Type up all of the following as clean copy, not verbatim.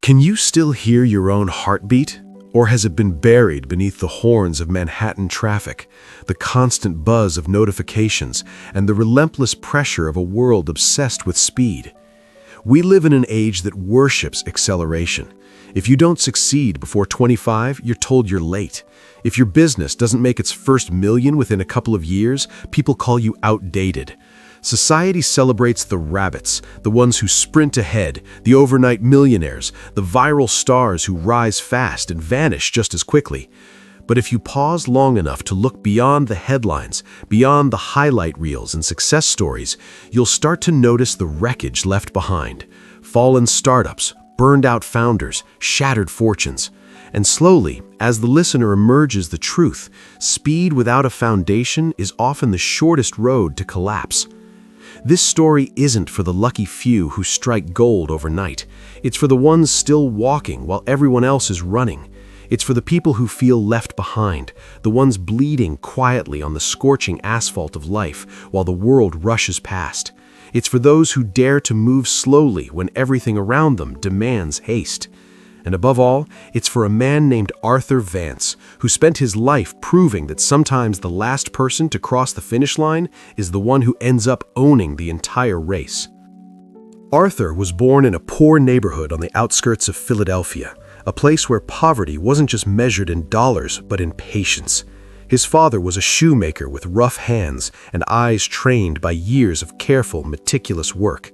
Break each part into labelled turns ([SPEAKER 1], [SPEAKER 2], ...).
[SPEAKER 1] Can you still hear your own heartbeat? Or has it been buried beneath the horns of Manhattan traffic, the constant buzz of notifications, and the relentless pressure of a world obsessed with speed? We live in an age that worships acceleration. If you don't succeed before 25, you're told you're late. If your business doesn't make its first million within a couple of years, people call you outdated. Society celebrates the rabbits, the ones who sprint ahead, the overnight millionaires, the viral stars who rise fast and vanish just as quickly. But if you pause long enough to look beyond the headlines, beyond the highlight reels and success stories, you'll start to notice the wreckage left behind. Fallen startups, burned out founders, shattered fortunes. And slowly, as the listener emerges the truth, speed without a foundation is often the shortest road to collapse. This story isn't for the lucky few who strike gold overnight. It's for the ones still walking while everyone else is running. It's for the people who feel left behind, the ones bleeding quietly on the scorching asphalt of life while the world rushes past. It's for those who dare to move slowly when everything around them demands haste. And above all, it's for a man named Arthur Vance, who spent his life proving that sometimes the last person to cross the finish line is the one who ends up owning the entire race. Arthur was born in a poor neighborhood on the outskirts of Philadelphia, a place where poverty wasn't just measured in dollars, but in patience. His father was a shoemaker with rough hands and eyes trained by years of careful, meticulous work.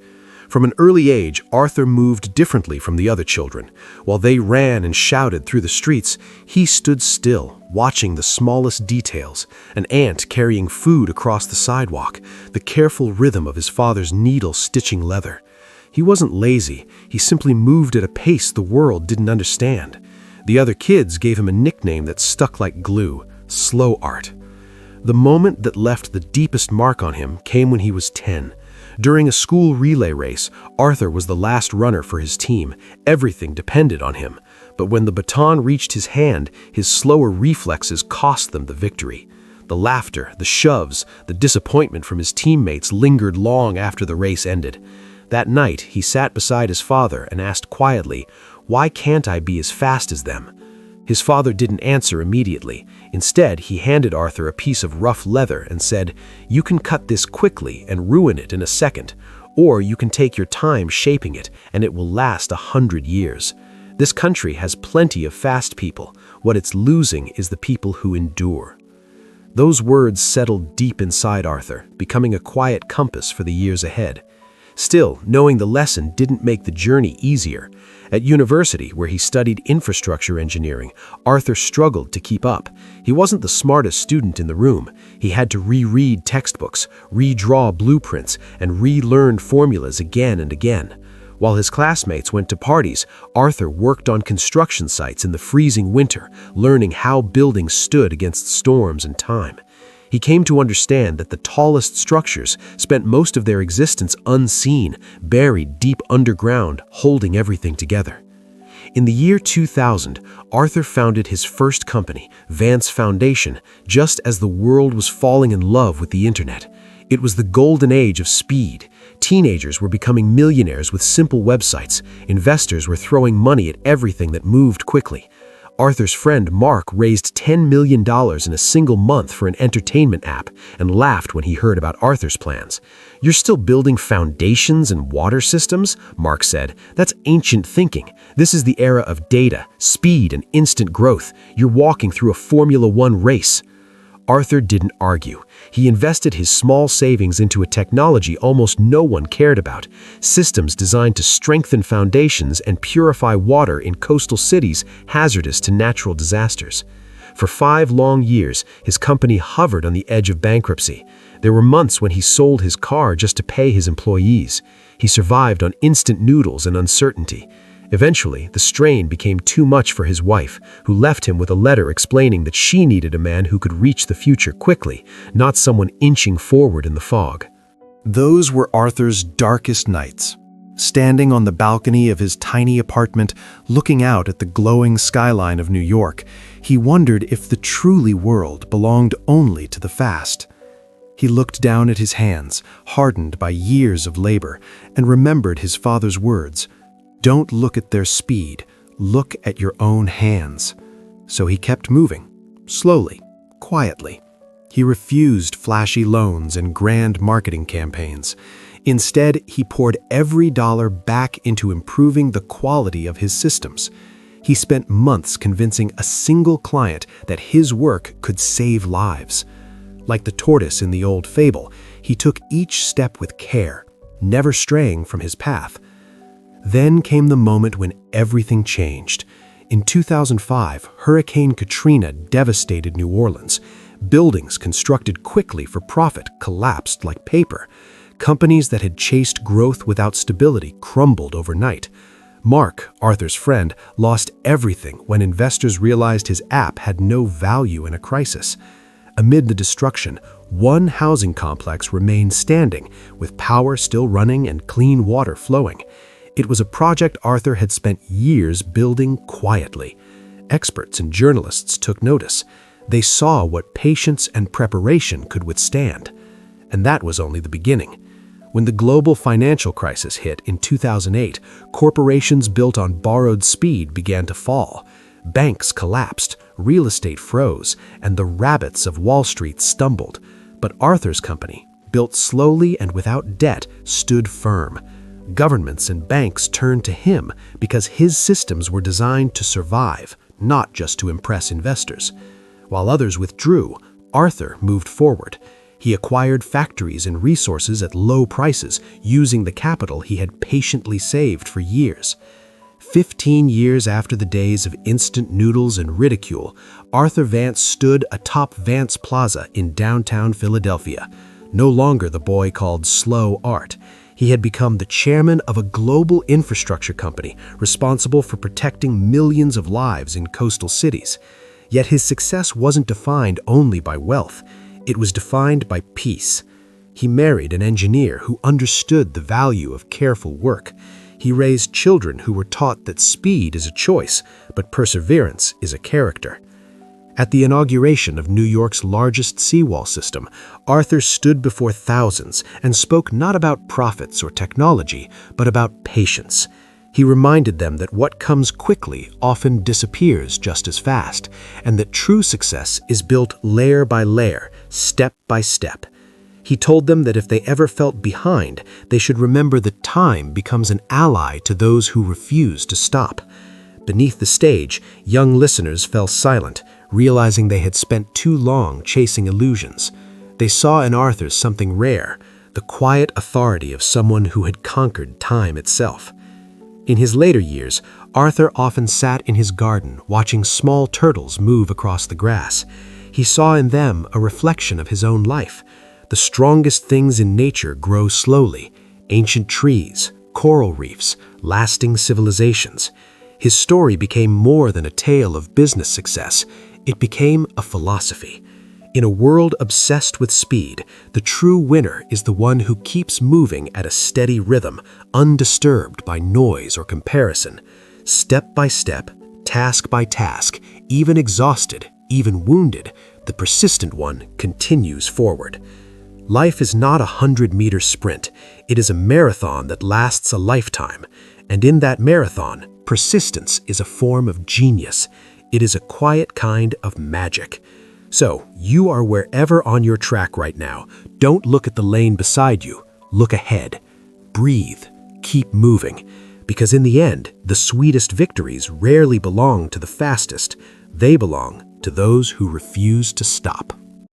[SPEAKER 1] From an early age, Arthur moved differently from the other children. While they ran and shouted through the streets, he stood still, watching the smallest details, an ant carrying food across the sidewalk, the careful rhythm of his father's needle stitching leather. He wasn't lazy, he simply moved at a pace the world didn't understand. The other kids gave him a nickname that stuck like glue, Slow Art. The moment that left the deepest mark on him came when he was 10. During a school relay race, Arthur was the last runner for his team. Everything depended on him. But when the baton reached his hand, his slower reflexes cost them the victory. The laughter, the shoves, the disappointment from his teammates lingered long after the race ended. That night, he sat beside his father and asked quietly, "Why can't I be as fast as them?" His father didn't answer immediately. Instead, he handed Arthur a piece of rough leather and said, "You can cut this quickly and ruin it in a second, or you can take your time shaping it and it will last 100 years. This country has plenty of fast people. What it's losing is the people who endure." Those words settled deep inside Arthur, becoming a quiet compass for the years ahead. Still, knowing the lesson didn't make the journey easier. At university, where he studied infrastructure engineering, Arthur struggled to keep up. He wasn't the smartest student in the room. He had to reread textbooks, redraw blueprints, and relearn formulas again and again. While his classmates went to parties, Arthur worked on construction sites in the freezing winter, learning how buildings stood against storms and time. He came to understand that the tallest structures spent most of their existence unseen, buried deep underground, holding everything together. In the year 2000, Arthur founded his first company, Vance Foundation, just as the world was falling in love with the internet. It was the golden age of speed. Teenagers were becoming millionaires with simple websites. Investors were throwing money at everything that moved quickly. Arthur's friend Mark raised $10 million in a single month for an entertainment app and laughed when he heard about Arthur's plans. "You're still building foundations and water systems?" Mark said. "That's ancient thinking. This is the era of data, speed, and instant growth. You're walking through a Formula One race." Arthur didn't argue. He invested his small savings into a technology almost no one cared about, systems designed to strengthen foundations and purify water in coastal cities hazardous to natural disasters. For 5 long years, his company hovered on the edge of bankruptcy. There were months when he sold his car just to pay his employees. He survived on instant noodles and uncertainty. Eventually, the strain became too much for his wife, who left him with a letter explaining that she needed a man who could reach the future quickly, not someone inching forward in the fog. Those were Arthur's darkest nights. Standing on the balcony of his tiny apartment, looking out at the glowing skyline of New York, he wondered if the truly world belonged only to the fast. He looked down at his hands, hardened by years of labor, and remembered his father's words, Don't look at their speed, look at your own hands. So he kept moving, slowly, quietly. He refused flashy loans and grand marketing campaigns. Instead, he poured every dollar back into improving the quality of his systems. He spent months convincing a single client that his work could save lives. Like the tortoise in the old fable, he took each step with care, never straying from his path. Then came the moment when everything changed. In 2005, Hurricane Katrina devastated New Orleans. Buildings constructed quickly for profit collapsed like paper. Companies that had chased growth without stability crumbled overnight. Mark, Arthur's friend, lost everything when investors realized his app had no value in a crisis. Amid the destruction, one housing complex remained standing, with power still running and clean water flowing. It was a project Arthur had spent years building quietly. Experts and journalists took notice. They saw what patience and preparation could withstand. And that was only the beginning. When the global financial crisis hit in 2008, corporations built on borrowed speed began to fall. Banks collapsed, real estate froze, and the rabbits of Wall Street stumbled. But Arthur's company, built slowly and without debt, stood firm. Governments and banks turned to him because his systems were designed to survive, not just to impress investors. While others withdrew, Arthur moved forward. He acquired factories and resources at low prices, using the capital he had patiently saved for years. 15 years after the days of instant noodles and ridicule, Arthur Vance stood atop Vance Plaza in downtown Philadelphia. No longer the boy called Slow Art. He had become the chairman of a global infrastructure company responsible for protecting millions of lives in coastal cities. Yet his success wasn't defined only by wealth. It was defined by peace. He married an engineer who understood the value of careful work. He raised children who were taught that speed is a choice, but perseverance is a character. At the inauguration of New York's largest seawall system, Arthur stood before thousands and spoke not about profits or technology, but about patience. He reminded them that what comes quickly often disappears just as fast, and that true success is built layer by layer, step by step. He told them that if they ever felt behind, they should remember that time becomes an ally to those who refuse to stop. Beneath the stage, young listeners fell silent, realizing they had spent too long chasing illusions. They saw in Arthur something rare, the quiet authority of someone who had conquered time itself. In his later years, Arthur often sat in his garden watching small turtles move across the grass. He saw in them a reflection of his own life. The strongest things in nature grow slowly: ancient trees, coral reefs, lasting civilizations. His story became more than a tale of business success. It became a philosophy. In a world obsessed with speed, the true winner is the one who keeps moving at a steady rhythm, undisturbed by noise or comparison. Step by step, task by task, even exhausted, even wounded, the persistent one continues forward. Life is not a 100-meter sprint. It is a marathon that lasts a lifetime. And in that marathon, persistence is a form of genius. It is a quiet kind of magic. So, you are wherever on your track right now. Don't look at the lane beside you. Look ahead. Breathe. Keep moving. Because in the end, the sweetest victories rarely belong to the fastest. They belong to those who refuse to stop.